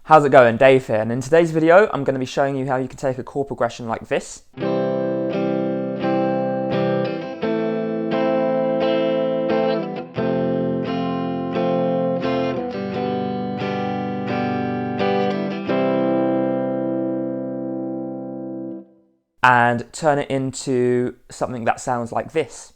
How's it going? Dave here, and in today's video I'm going to be showing you how you can take a chord progression like this and turn it into something that sounds like this.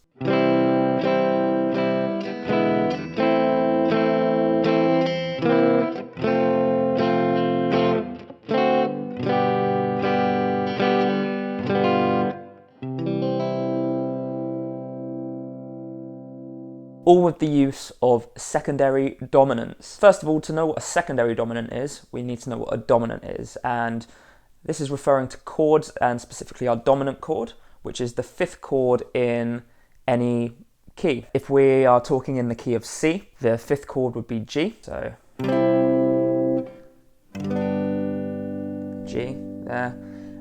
All with the use of secondary dominants. First of all, to know what a secondary dominant is, we need to know what a dominant is. And this is referring to chords, and specifically our dominant chord, which is the fifth chord in any key. If we are talking in the key of C, the fifth chord would be G. So G there.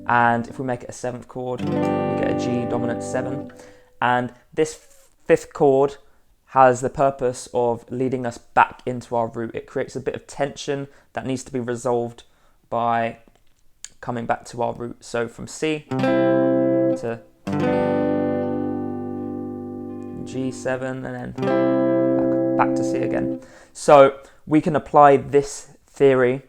And if we make it a seventh chord, we get a G dominant 7. And this fifth chord has the purpose of leading us back into our root. It creates a bit of tension that needs to be resolved by coming back to our root. So from C to G7 and then back to C again. So we can apply this theory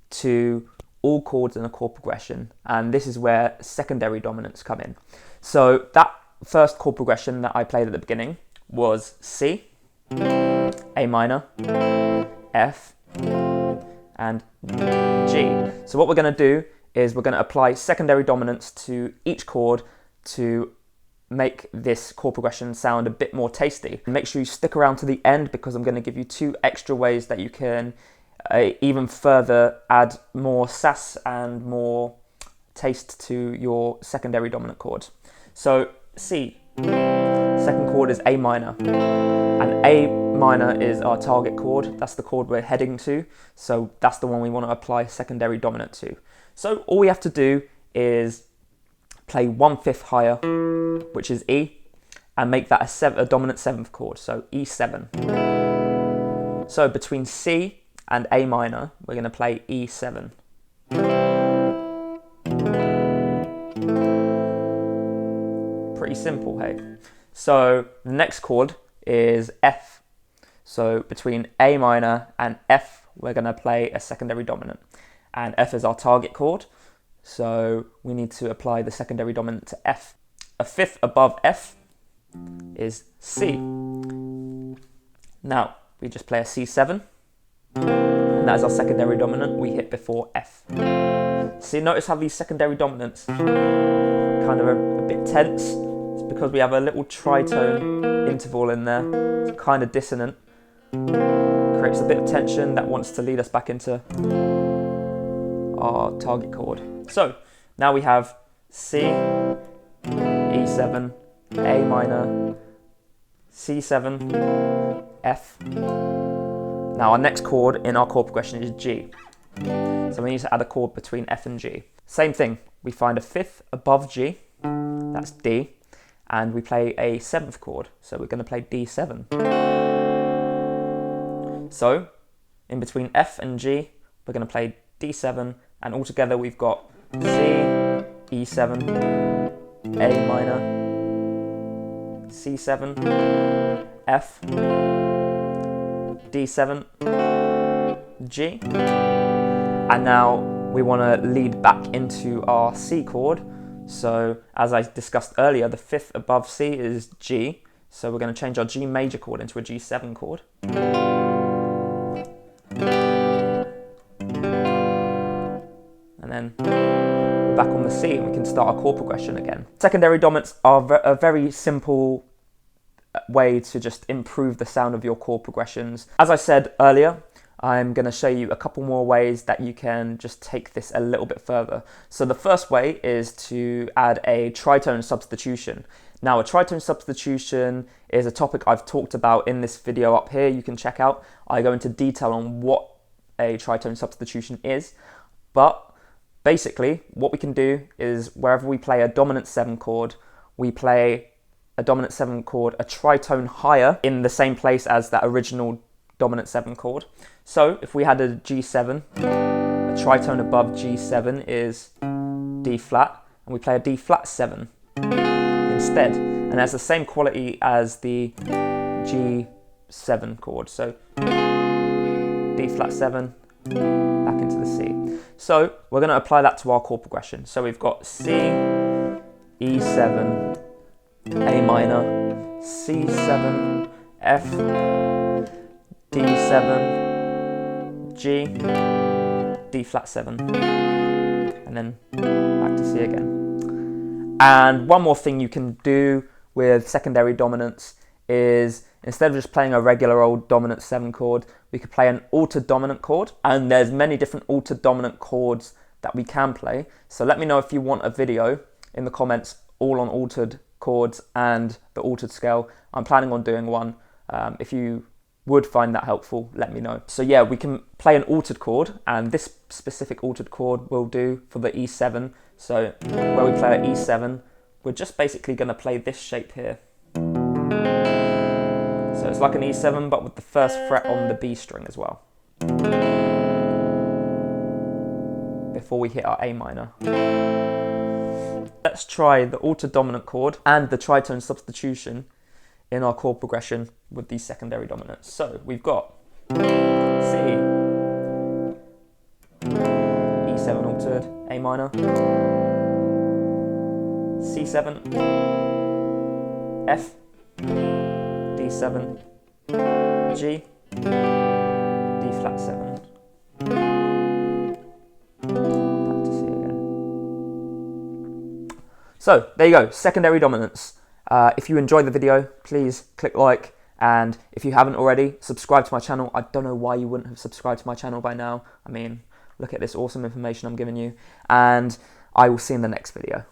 to all chords in a chord progression, and this is where secondary dominants come in. So that first chord progression that I played at the beginning was C, A minor, F, and G. So what we're going to do is we're going to apply secondary dominants to each chord to make this chord progression sound a bit more tasty. Make sure you stick around to the end, because I'm going to give you 2 extra ways that you can even further add more sass and more taste to your secondary dominant chords. So C. Second chord is A minor, and A minor is our target chord. That's the chord we're heading to, so that's the one we want to apply secondary dominant to. So all we have to do is play 1/5 higher, which is E, and make that a dominant 7th chord, so E7. So between C and A minor, we're going to play E7. Pretty simple, hey? So the next chord is F. So between A minor and F, we're going to play a secondary dominant. And F is our target chord, so we need to apply the secondary dominant to F. A fifth above F is C. Now, we just play a C7, and that is our secondary dominant we hit before F. So you notice how these secondary dominants kind of are a bit tense. It's because we have a little tritone interval in there. It's kind of dissonant. Creates a bit of tension that wants to lead us back into our target chord. So now we have C, E7, A minor, C7, F. Now our next chord in our chord progression is G. So we need to add a chord between F and G. Same thing, we find a fifth above G, that's D, and we play a 7th chord, so we're going to play D7. So in between F and G, we're going to play D7, and altogether we've got C, E7, A minor, C7, F, D7, G. And now we want to lead back into our C chord. So as I discussed earlier, the fifth above C is G. So we're going to change our G major chord into a G7 chord. And then we're back on the C, and we can start our chord progression again. Secondary dominants are a very simple way to just improve the sound of your chord progressions. As I said earlier, I'm going to show you a couple more ways that you can just take this a little bit further. So the first way is to add a tritone substitution. Now, a tritone substitution is a topic I've talked about in this video up here. You can check out. I go into detail on what a tritone substitution is, but basically what we can do is wherever we play a dominant 7 chord, we play a dominant 7 chord a tritone higher in the same place as that original dominant 7 chord. So if we had a G7, a a tritone above G7 is D flat, and we play a D flat 7 instead, and has the same quality as the G7 chord. So D flat 7 back into the C. So we're going to apply that to our chord progression. So we've got C, E7, A minor, C7, F, D7, G, D flat 7, and then back to C again. And one more thing you can do with secondary dominants is, instead of just playing a regular old dominant 7 chord, we could play an altered dominant chord. And there's many different altered dominant chords that we can play. So let me know if you want a video in the comments all on altered chords and the altered scale. I'm planning on doing one. If you would find that helpful, let me know. So yeah, we can play an altered chord, and this specific altered chord will do for the E7. So where we play an E7, we're just basically going to play this shape here. So it's like an E7, but with the first fret on the B string as well, before we hit our A minor. Let's try the altered dominant chord and the tritone substitution in our chord progression with these secondary dominants. So we've got C, E7 altered, A minor, C7, F, D7, G, D flat 7. Back to C again. So there you go, secondary dominants. If you enjoyed the video, please click like, and if you haven't already, subscribe to my channel. I don't know why you wouldn't have subscribed to my channel by now. I mean, look at this awesome information I'm giving you, and I will see you in the next video.